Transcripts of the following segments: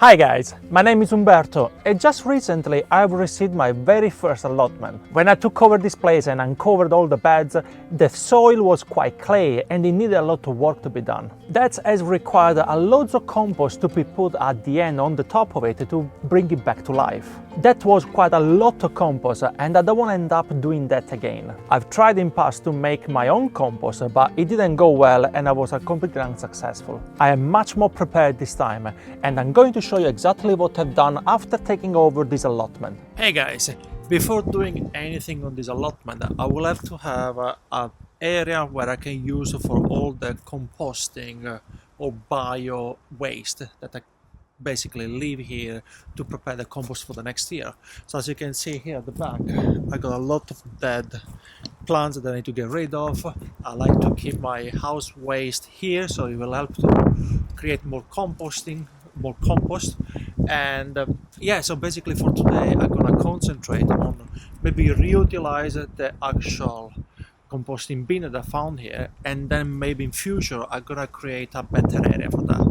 Hi guys, my name is Umberto and just recently I've received my very first allotment. When I took over this place and uncovered all the beds, the soil was quite clay and it needed a lot of work to be done. That has required a loads of compost to be put at the end on the top of it to bring it back to life. That was quite a lot of compost and I don't want to end up doing that again. I've tried in past to make my own compost but it didn't go well and I was completely unsuccessful. I am much more prepared this time and I'm going to show you exactly what I've done after taking over this allotment. Hey guys, before doing anything on this allotment, I will have to have an area where I can use for all the composting or bio waste that I basically leave here to prepare the compost for the next year. So as you can see here at the back, I got a lot of dead plants that I need to get rid of. I like to keep my house waste here, so it will help to create more compost, and yeah, so basically for today I'm gonna concentrate on maybe reutilize the actual composting bin that I found here, and then maybe in future I'm gonna create a better area for that.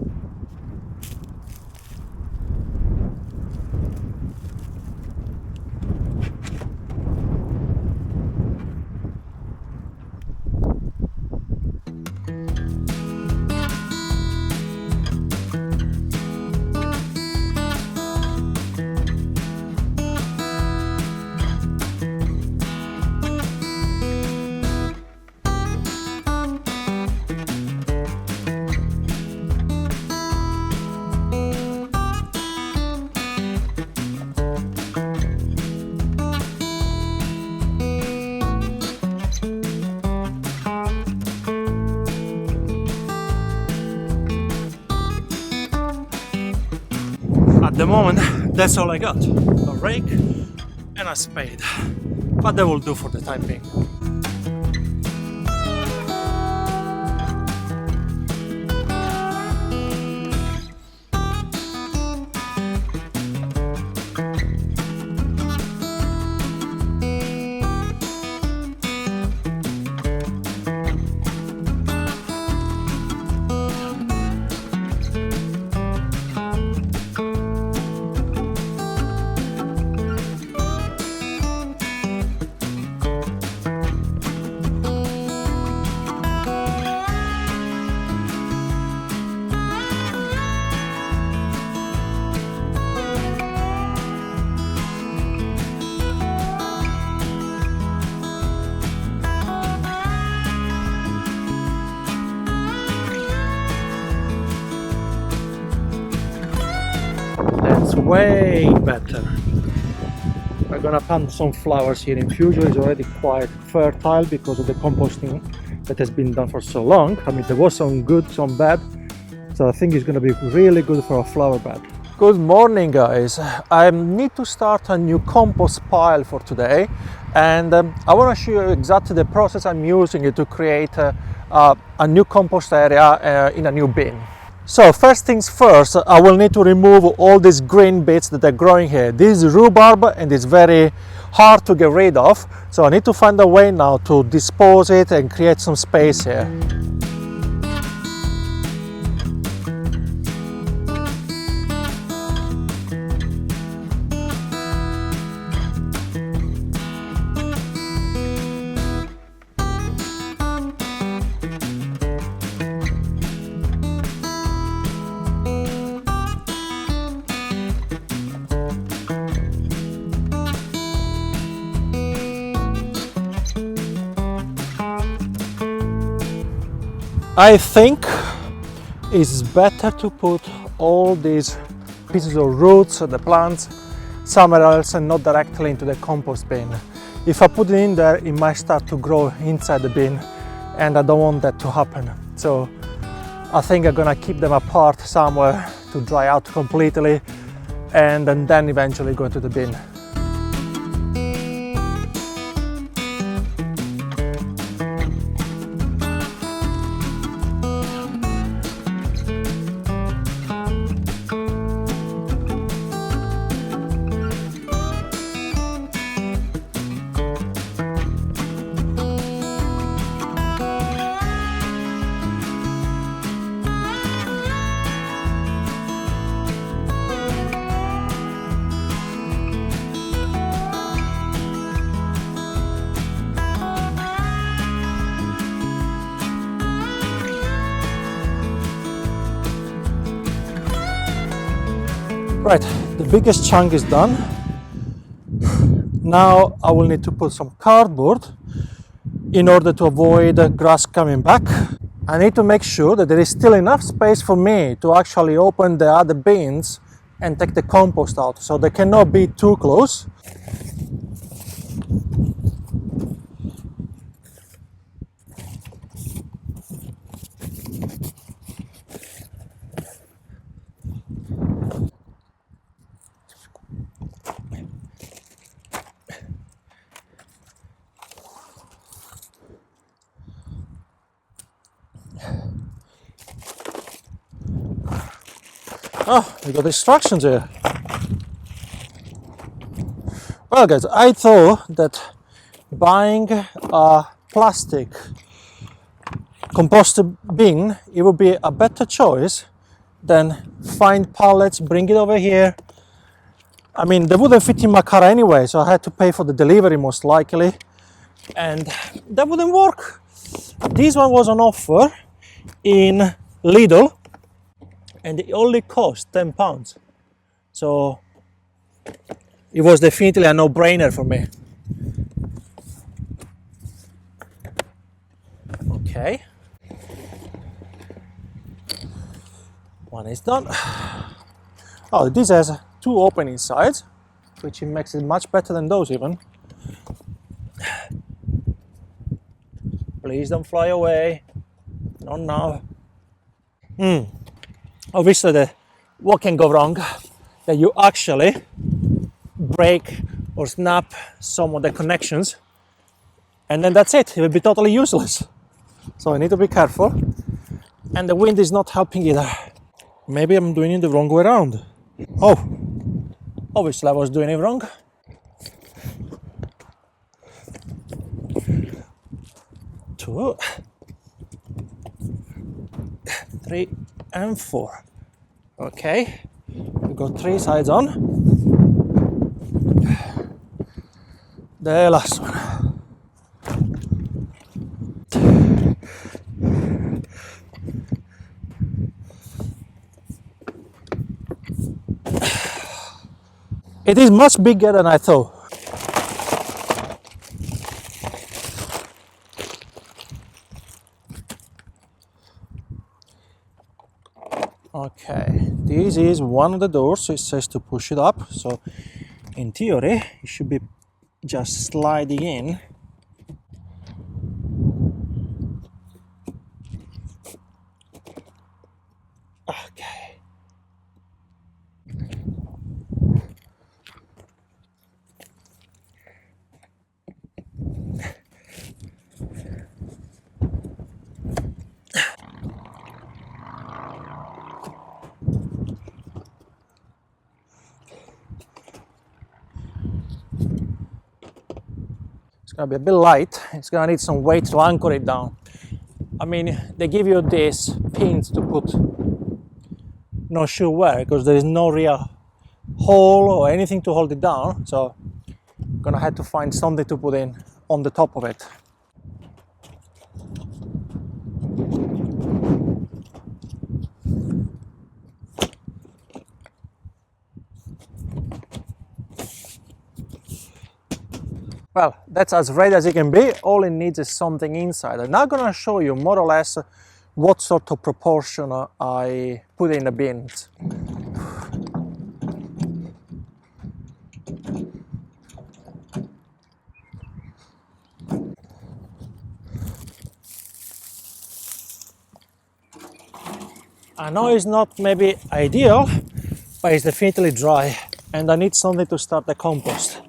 At the moment, that's all I got. A rake and a spade. But that will do for the time being. That's way better. We're gonna plant some flowers here in future. It's already quite fertile because of the composting that has been done for so long. I mean, there was some good, some bad, so I think it's gonna be really good for a flower bed. Good morning guys, I need to start a new compost pile for today, and I want to show you exactly the process I'm using to create a new compost area in a new bin. So first things first, I will need to remove all these green bits that are growing here. This is rhubarb and it's very hard to get rid of, so I need to find a way now to dispose it and create some space here. I think it's better to put all these pieces of roots of the plants somewhere else and not directly into the compost bin. If I put it in there, it might start to grow inside the bin and I don't want that to happen. So I think I'm gonna keep them apart somewhere to dry out completely and then eventually go into the bin. Right, the biggest chunk is done. Now I will need to put some cardboard in order to avoid the grass coming back. I need to make sure that there is still enough space for me to actually open the other bins and take the compost out, so they cannot be too close. Oh, we got instructions here. Well guys, I thought that buying a plastic compost bin, it would be a better choice than find pallets, bring it over here. I mean, they wouldn't fit in my car anyway, so I had to pay for the delivery most likely, and that wouldn't work. This one was on offer in Lidl, and it only cost £10. So it was definitely a no-brainer for me. Okay. One is done. Oh, this has two opening sides, which makes it much better than those even. Please don't fly away. Not now. Obviously, what can go wrong? That you actually break or snap some of the connections, and then that's it. It will be totally useless. So I need to be careful. And the wind is not helping either. Maybe I'm doing it the wrong way around. Oh, obviously I was doing it wrong. Two, 3 and 4. Okay, we got 3 sides on. The last one. It is much bigger than I thought. Okay, this is one of the doors, so it says to push it up, so in theory it should be just sliding in. Okay. It's gonna be a bit light. It's gonna need some weight to anchor it down. I mean, they give you these pins to put, not sure where, because there is no real hole or anything to hold it down. So I'm gonna have to find something to put in on the top of it. Well, that's as ready as it can be. All it needs is something inside. I'm now gonna show you more or less what sort of proportion I put in the bins. I know it's not maybe ideal, but it's definitely dry, and I need something to start the compost.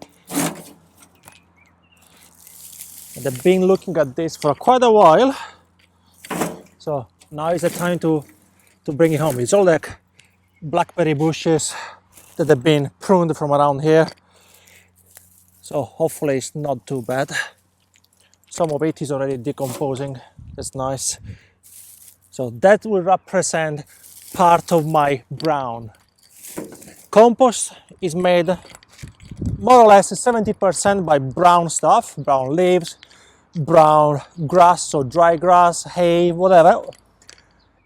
And I've been looking at this for quite a while, so now is the time to bring it home. It's all like blackberry bushes that have been pruned from around here, so hopefully it's not too bad. Some of it is already decomposing. That's nice. So that will represent part of my brown. Compost is made more or less 70% by brown stuff, brown leaves, brown grass, so dry grass, hay, whatever.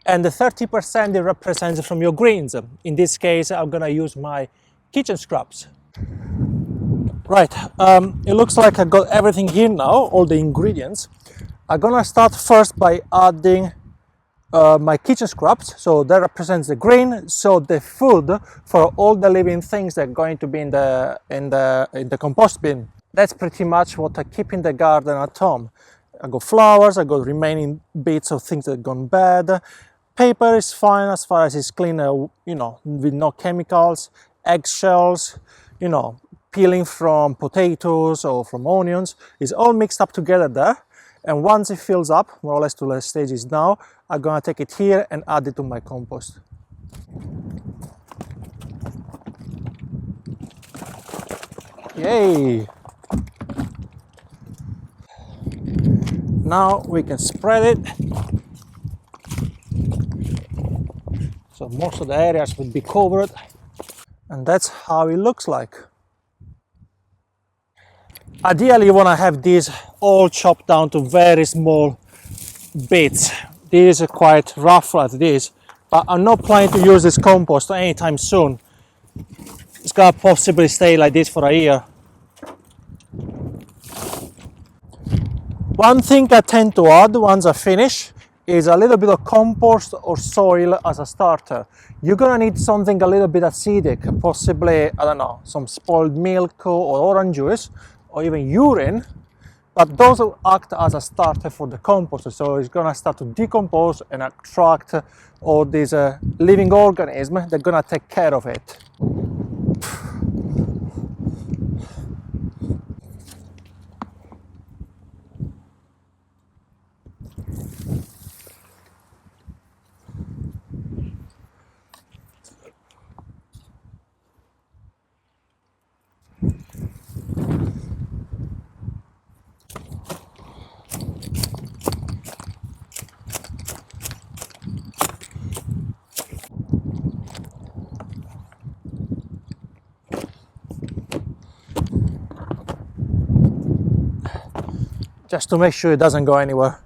and the 30% it represents from your greens. In this case, I'm gonna use my kitchen scraps. Right, it looks like I got everything here now, all the ingredients. I'm gonna start first by adding my kitchen scraps, so that represents the green, so the food for all the living things that are going to be in the compost bin. That's pretty much what I keep in the garden at home. I got flowers, I got remaining bits of things that have gone bad. Paper is fine as far as it's clean, you know, with no chemicals. Eggshells, you know, peeling from potatoes or from onions, is all mixed up together there. And once it fills up, more or less to the stage is now, I'm gonna take it here and add it to my compost. Yay! Now we can spread it. So most of the areas will be covered. And that's how it looks like. Ideally, you want to have these all chopped down to very small bits. These are quite rough like this, but I'm not planning to use this compost anytime soon. It's gonna possibly stay like this for a year. One thing I tend to add once I finish is a little bit of compost or soil as a starter. You're gonna need something a little bit acidic, possibly, I don't know, some spoiled milk or orange juice, or even urine, but those will act as a starter for the compost. So it's gonna start to decompose and attract all these living organisms that are gonna take care of it. Just to make sure it doesn't go anywhere.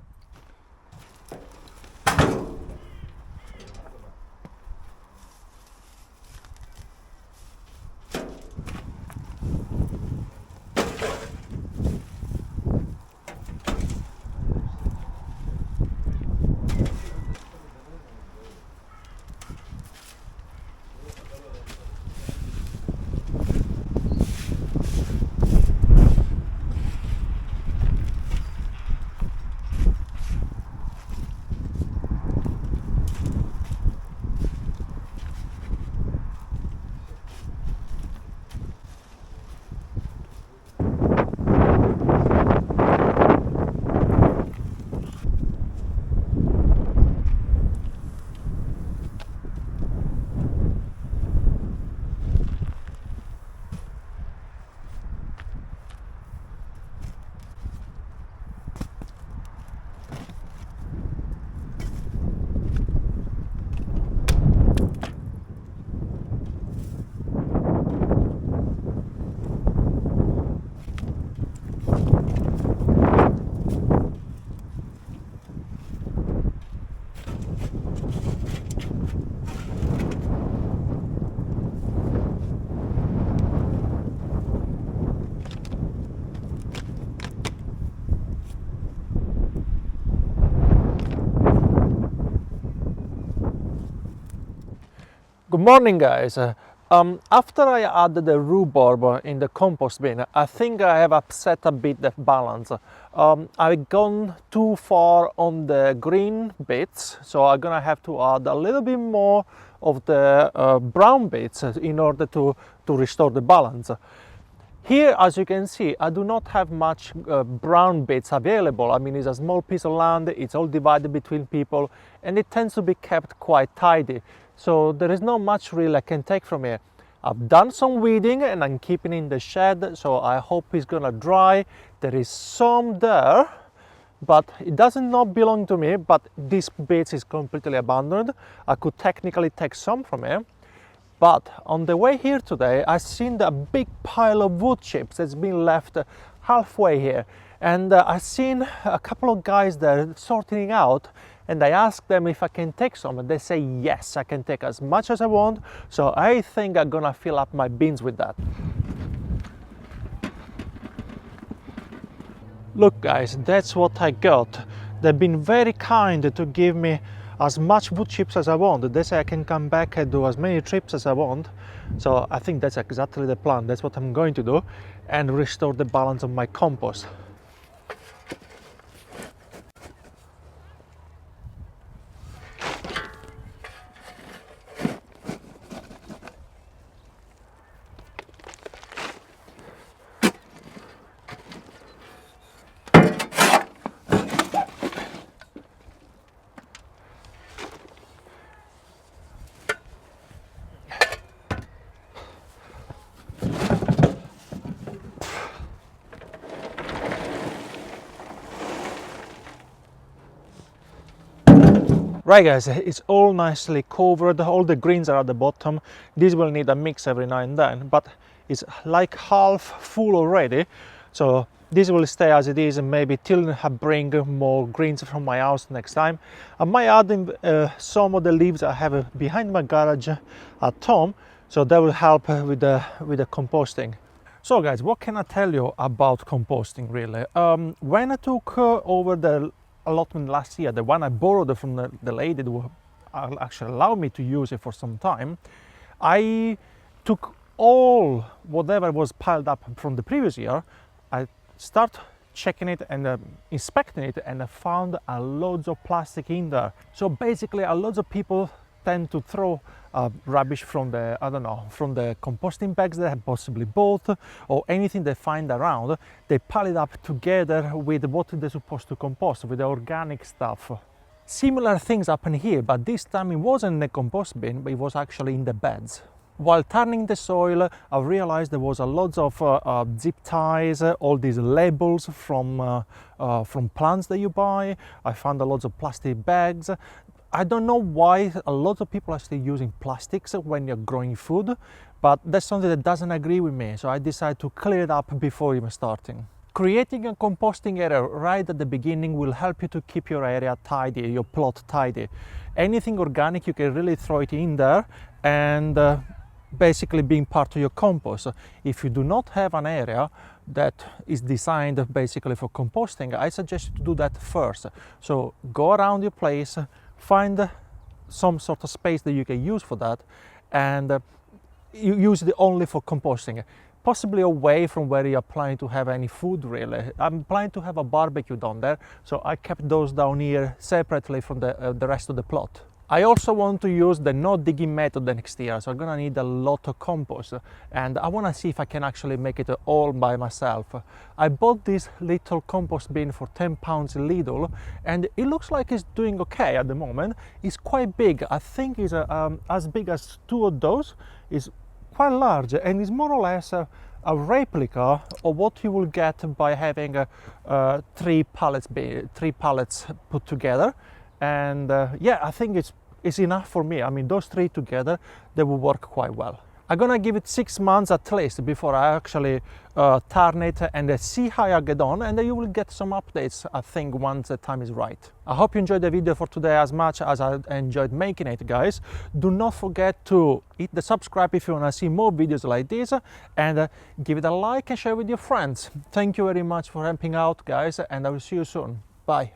Good morning, guys. After I added the rhubarb in the compost bin, I think I have upset a bit the balance. I've gone too far on the green bits, so I'm gonna have to add a little bit more of the brown bits in order to restore the balance. Here, as you can see, I do not have much brown bits available. I mean, it's a small piece of land, it's all divided between people, and it tends to be kept quite tidy. So there is not much really I can take from here. I've done some weeding and I'm keeping in the shed, so I hope it's gonna dry. There is some there, but it doesn't not belong to me, but this bit is completely abandoned. I could technically take some from here. But on the way here today, I seen a big pile of wood chips that's been left halfway here. And I seen a couple of guys there sorting it out. and I asked them if I can take some, and they say yes, I can take as much as I want. So I think I'm gonna fill up my bins with that. Look guys, that's what I got. They've been very kind to give me as much wood chips as I want. They say I can come back and do as many trips as I want. So I think that's exactly the plan. That's what I'm going to do, and restore the balance of my compost. Right guys, it's all nicely covered, all the greens are at the bottom. This will need a mix every now and then, but it's like half full already. So this will stay as it is, and maybe till I bring more greens from my house next time. I might add in some of the leaves I have behind my garage at home, so that will help with the composting. So guys, what can I tell you about composting really? When I took over the allotment last year, the one I borrowed from the lady who actually allowed me to use it for some time, I took all whatever was piled up from the previous year. I start checking it and inspecting it, and I found a loads of plastic in there. So basically a loads of people tend to throw rubbish from the, I don't know, from the composting bags they have possibly bought, or anything they find around. They pile it up together with what they're supposed to compost, with the organic stuff. Similar things happen here, but this time it wasn't in the compost bin, but it was actually in the beds. While turning the soil, I realized there was a lot of zip ties, all these labels from plants that you buy. I found a lot of plastic bags. I don't know why a lot of people are still using plastics when you're growing food, but that's something that doesn't agree with me. So I decided to clear it up before even starting. Creating a composting area right at the beginning will help you to keep your area tidy, your plot tidy. Anything organic, you can really throw it in there and basically being part of your compost. If you do not have an area that is designed basically for composting, I suggest you to do that first. So go around your place, find some sort of space that you can use for that, and you use it only for composting, possibly away from where you're planning to have any food really. I'm planning to have a barbecue down there, so I kept those down here separately from the rest of the plot. I also want to use the no digging method the next year, so I'm gonna need a lot of compost, and I want to see if I can actually make it all by myself. I bought this little compost bin for £10 in Lidl, and it looks like it's doing okay at the moment. It's quite big. I think it's as big as two of those. It's quite large, and it's more or less a replica of what you will get by having three pallets put together. And yeah, I think it's enough for me. I mean, those three together, they will work quite well. I'm gonna give it 6 months at least before I actually turn it and see how I get on, and then you will get some updates, I think, once the time is right. I hope you enjoyed the video for today as much as I enjoyed making it, guys. Do not forget to hit the subscribe if you want to see more videos like this, and give it a like and share with your friends. Thank you very much for helping out, guys, and I will see you soon. Bye.